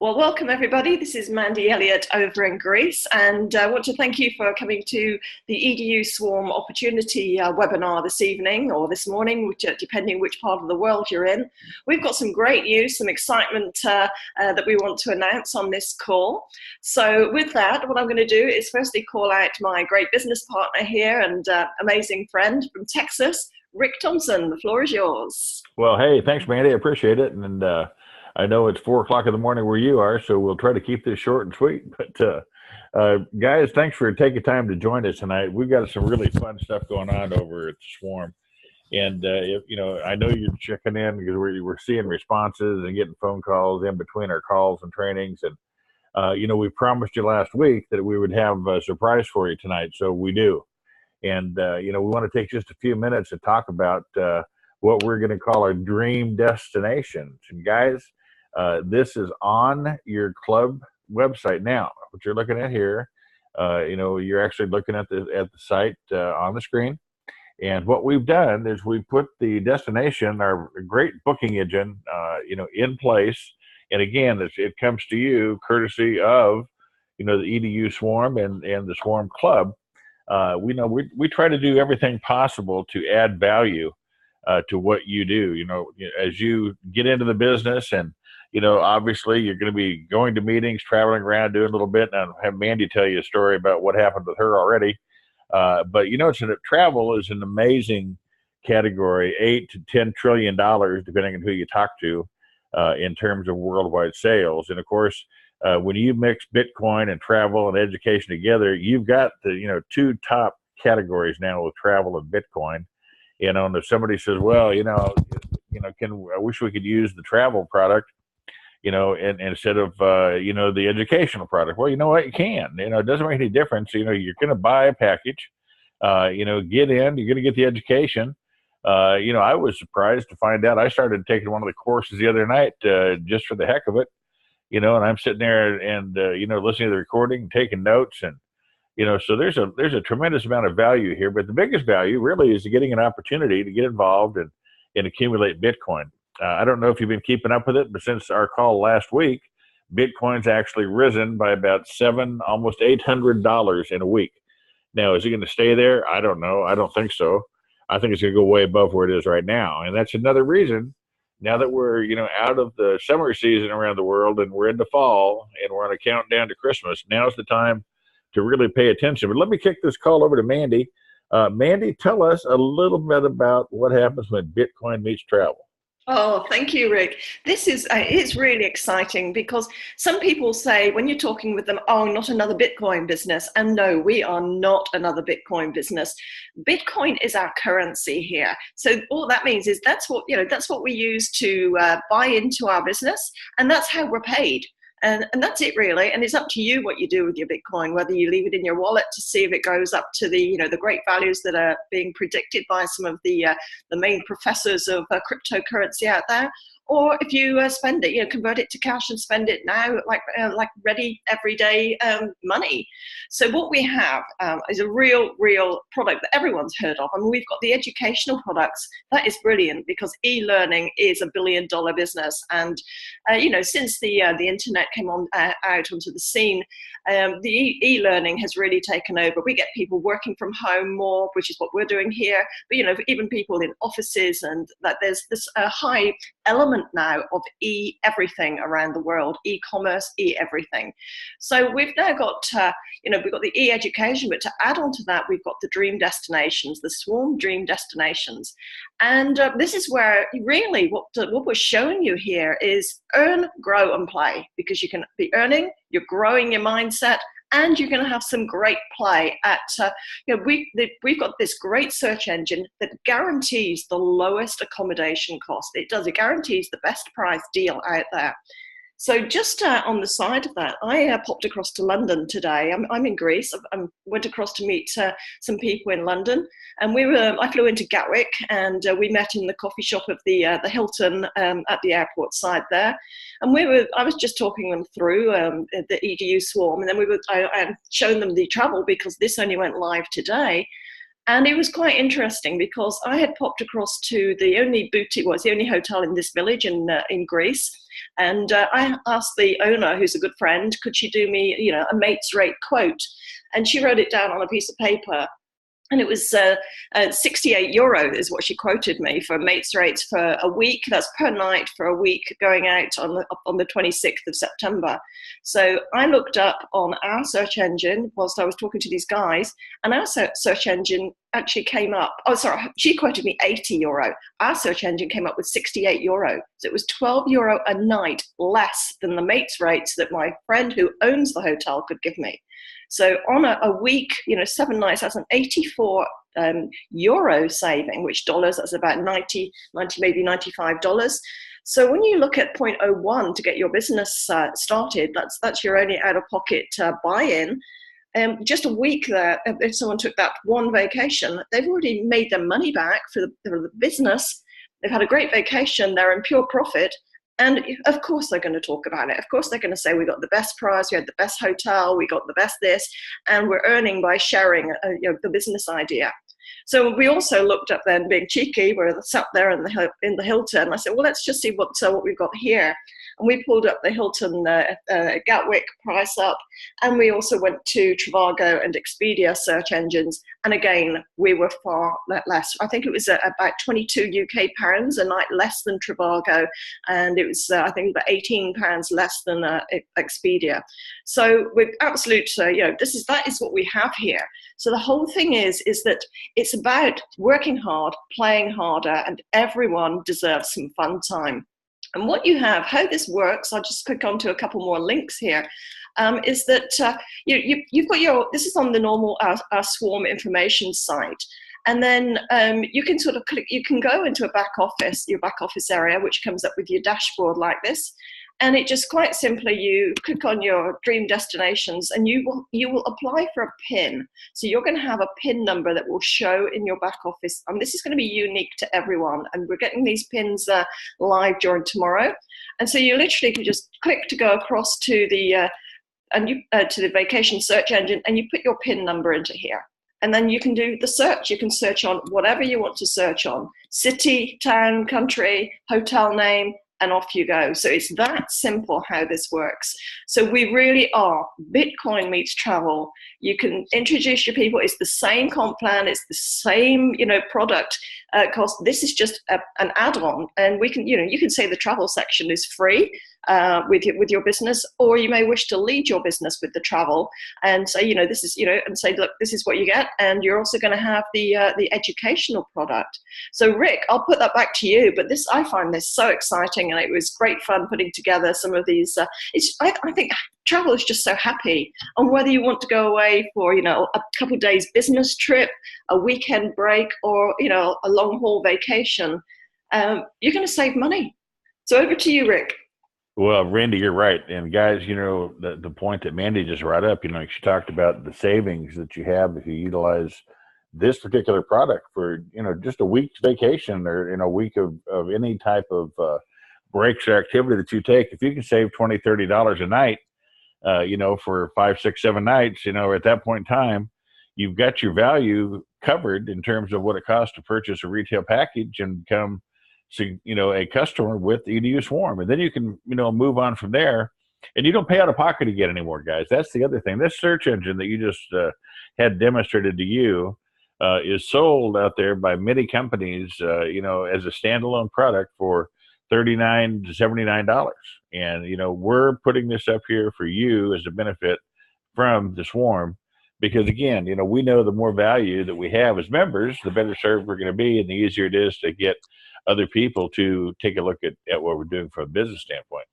Well, welcome everybody. This is Mandy Elliott over in Greece, and I want to thank you for coming to the EDU Swarm Opportunity webinar this evening or this morning, depending which part of the world you're in. We've got some great news, some excitement that we want to announce on this call. So with that, what I'm going to do is firstly call out my great business partner here and amazing friend from Texas, Rick Thompson. The floor is yours. Well, hey, thanks, Mandy. I appreciate it. And I know it's 4 o'clock in the morning where you are, so we'll try to keep this short and sweet. But guys, thanks for taking time to join us tonight. We've got some really fun stuff going on over at Swarm. And, I know you're checking in because we're seeing responses and getting phone calls in between our calls and trainings. And, we promised you last week that we would have a surprise for you tonight. So we do. And, we want to take just a few minutes to talk about what we're going to call our dream destinations. And guys, this is on your club website now. What you're looking at here, you're actually looking at the site on the screen. And what we've done is we put the destination, our great booking engine, in place. And again, it comes to you courtesy of, the EDU Swarm and the Swarm Club. We try to do everything possible to add value to what you do. As you get into the business and, obviously you're going to be going to meetings, traveling around, doing a little bit, and I'll have Mandy tell you a story about what happened with her already. But, travel is an amazing category, $8 to $10 trillion, depending on who you talk to, in terms of worldwide sales. And of course, when you mix Bitcoin and travel and education together, you've got the, two top categories now with travel and Bitcoin. And if somebody says, well, I wish we could use the travel product, and instead of, the educational product. Well, you know what? You can. It doesn't make any difference. You're going to buy a package, get in, you're going to get the education. I was surprised to find out I started taking one of the courses the other night just for the heck of it, and I'm sitting there and, listening to the recording and taking notes. And, so there's a tremendous amount of value here. But the biggest value really is getting an opportunity to get involved and accumulate Bitcoin. I don't know if you've been keeping up with it, but since our call last week, Bitcoin's actually risen by about almost $800 in a week. Now, is it going to stay there? I don't know. I don't think so. I think it's going to go way above where it is right now. And that's another reason, now that we're, out of the summer season around the world and we're into fall and we're on a countdown to Christmas, now's the time to really pay attention. But let me kick this call over to Mandy. Mandy, tell us a little bit about what happens when Bitcoin meets travel. Oh, thank you, Rick. This is it's really exciting because some people say when you're talking with them, oh, not another Bitcoin business. And no, we are not another Bitcoin business. Bitcoin is our currency here. So all that means is that's what we use to buy into our business, and that's how we're paid. And that's it really. And it's up to you what you do with your Bitcoin, whether you leave it in your wallet to see if it goes up to the great values that are being predicted by some of the main professors of cryptocurrency out there, or if you spend it, convert it to cash and spend it now like ready everyday money. So what we have is a real product that everyone's heard of. I mean, we've got the educational products. That is brilliant because e-learning is a billion-dollar business. And since the internet came out onto the scene, the e-learning has really taken over. We get people working from home more, which is what we're doing here. But even people in offices, and that there's this high element now of everything around the world, e-commerce, everything. So we've now got, we've got the education, but to add on to that, we've got the dream destinations, the Swarm Dream Destinations. And this is where really what we're showing you here is earn, grow, and play, because you can be earning, you're growing your mindset, and you're going to have some great play at, we've got this great search engine that guarantees the lowest accommodation cost. It guarantees the best price deal out there. So just on the side of that, I popped across to London today. I'm in Greece. I went across to meet some people in London, and I flew into Gatwick, and we met in the coffee shop of the Hilton at the airport side there. And I was just talking them through the EDU Swarm, and then I showed them the travel because this only went live today. And it was quite interesting because I had popped across to the only boutique, it's the only hotel in this village in Greece And I asked the owner, who's a good friend, could she do me, a mate's rate quote? And she wrote it down on a piece of paper. And it was 68 euro is what she quoted me for mates rates for a week. That's per night for a week, going out on the 26th of September. So I looked up on our search engine whilst I was talking to these guys, and our search engine actually came up. Oh, sorry, she quoted me 80 euro. Our search engine came up with 68 euro. So it was 12 euro a night less than the mates rates that my friend who owns the hotel could give me. So on a week, 7 nights, that's an 84 euro saving, which dollars, that's about 90 maybe $95. So when you look at 0.01 to get your business started, that's your only out-of-pocket buy-in. Just a week there, if someone took that one vacation, they've already made their money back for the business. They've had a great vacation. They're in pure profit. And of course they're going to talk about it. Of course they're going to say we got the best price, we had the best hotel, we got the best this, and we're earning by sharing the business idea. So we also looked up then, being cheeky, we're sat there in the Hilton. I said, well, let's just see what we've got here. And we pulled up the Hilton Gatwick price up, and we also went to Trivago and Expedia search engines. And again, we were far less. I think it was about 22 UK pounds a night less than Trivago, and it was I think about 18 pounds less than Expedia. So with absolute, that is what we have here. So the whole thing is that it's about working hard, playing harder, and everyone deserves some fun time. And what you have, how this works, I'll just click on to a couple more links here, is that you've got this is on the normal our Swarm information site. And then you can sort of click, you can go into your back office area, which comes up with your dashboard like this. And it just quite simply, you click on your dream destinations and you will apply for a PIN. So you're going to have a PIN number that will show in your back office. And this is going to be unique to everyone. And we're getting these PINs live during tomorrow. And so you literally can just click to go across to the vacation search engine, and you put your PIN number into here. And then you can do the search. You can search on whatever you want to search on: city, town, country, hotel name, and off you go. So it's that simple how this works. So we really are Bitcoin meets travel. You can introduce your people. It's the same comp plan. It's the same, product cost. This is just an add-on, and we can, you can say the travel section is free with your business, or you may wish to lead your business with the travel and say, this is, and say, look, this is what you get, and you're also going to have the educational product. So Rick, I'll put that back to you, but I find this so exciting, and it was great fun putting together some of these. I think travel is just so happy, and whether you want to go away for, a couple of days business trip, a weekend break, or, a long haul vacation, you're going to save money. So over to you, Rick. Well, Randy, you're right. And guys, the point that Mandy just brought up, she talked about the savings that you have if you utilize this particular product for, just a week's vacation or a week of any type of breaks or activity that you take. If you can save $20, $30 a night, for 5, 6, 7 nights, at that point in time, you've got your value covered in terms of what it costs to purchase a retail package and become a customer with EDU Swarm. And then you can, move on from there, and you don't pay out of pocket again anymore, guys. That's the other thing. This search engine that you just had demonstrated to you is sold out there by many companies, as a standalone product for $39 to $79. And, we're putting this up here for you as a benefit from the Swarm, because again, we know the more value that we have as members, the better served we're going to be, and the easier it is to get other people to take a look at what we're doing from a business standpoint.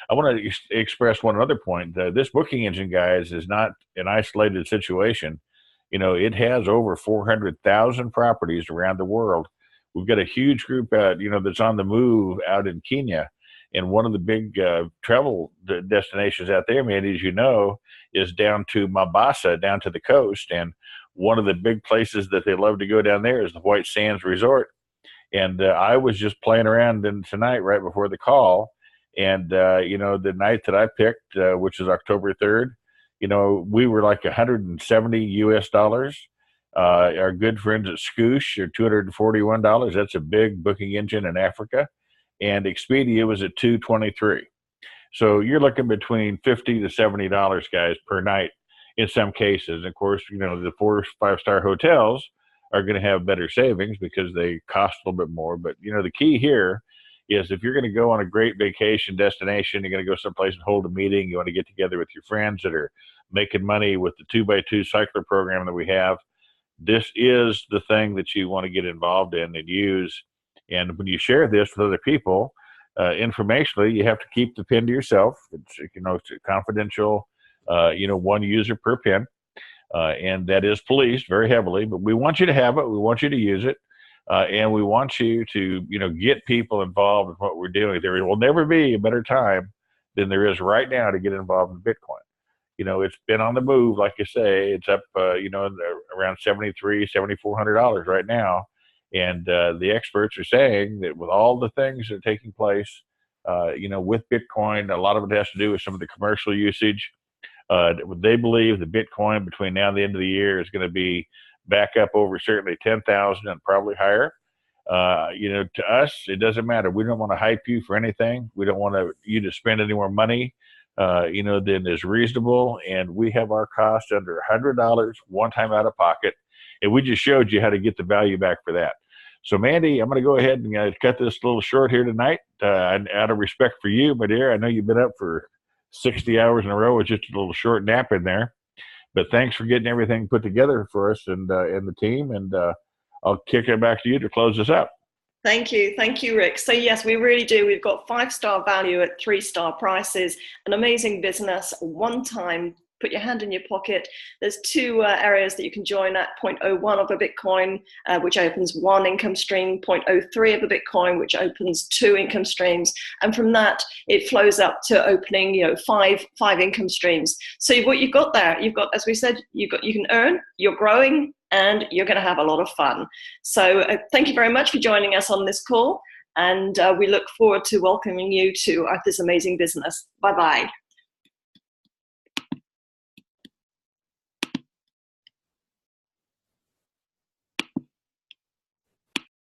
I want to express one other point. This booking engine, guys, is not an isolated situation. It has over 400,000 properties around the world. We've got a huge group that's on the move out in Kenya. And one of the big travel destinations out there, man, as you know, is down to Mombasa, down to the coast. And one of the big places that they love to go down there is the White Sands Resort. And I was just playing around tonight right before the call. And, the night that I picked, which is October 3rd, we were like $170 US. Our good friends at Scoosh are $241. That's a big booking engine in Africa. And Expedia was at $223. So you're looking between $50 to $70, guys, per night in some cases. Of course, the 4 or 5-star hotels are going to have better savings because they cost a little bit more. But, the key here is if you're going to go on a great vacation destination, you're going to go someplace and hold a meeting, you want to get together with your friends that are making money with the 2x2 cycler program that we have, this is the thing that you want to get involved in and use. And when you share this with other people, informationally, you have to keep the pin to yourself. It's confidential, one user per pin. And that is policed very heavily, but we want you to have it. We want you to use it. And we want you to, get people involved in what we're doing. There will never be a better time than there is right now to get involved in Bitcoin. It's been on the move, like you say. It's up, around $7,300, $7,400 right now. And the experts are saying that with all the things that are taking place, with Bitcoin, a lot of it has to do with some of the commercial usage. They believe the Bitcoin between now and the end of the year is going to be back up over certainly 10,000 and probably higher. To us, it doesn't matter. We don't want to hype you for anything. We don't want you to spend any more money, than is reasonable. And we have our cost under $100 one time out of pocket. And we just showed you how to get the value back for that. So, Mandy, I'm going to go ahead and cut this a little short here tonight. Out of respect for you, my dear, I know you've been up for 60 hours in a row with just a little short nap in there. But thanks for getting everything put together for us and the team. And I'll kick it back to you to close this up. Thank you. Thank you, Rick. So yes, we really do. We've got 5-star value at 3-star prices, an amazing business, one time. Put your hand in your pocket. There's 2 areas that you can join at: 0.01 of a Bitcoin, which opens 1 income stream; 0.03 of a Bitcoin, which opens 2 income streams. And from that, it flows up to opening, 5 income streams. So what you've got there, you've got, as we said, you can earn, you're growing, and you're going to have a lot of fun. So thank you very much for joining us on this call. And we look forward to welcoming you to this amazing business. Bye-bye.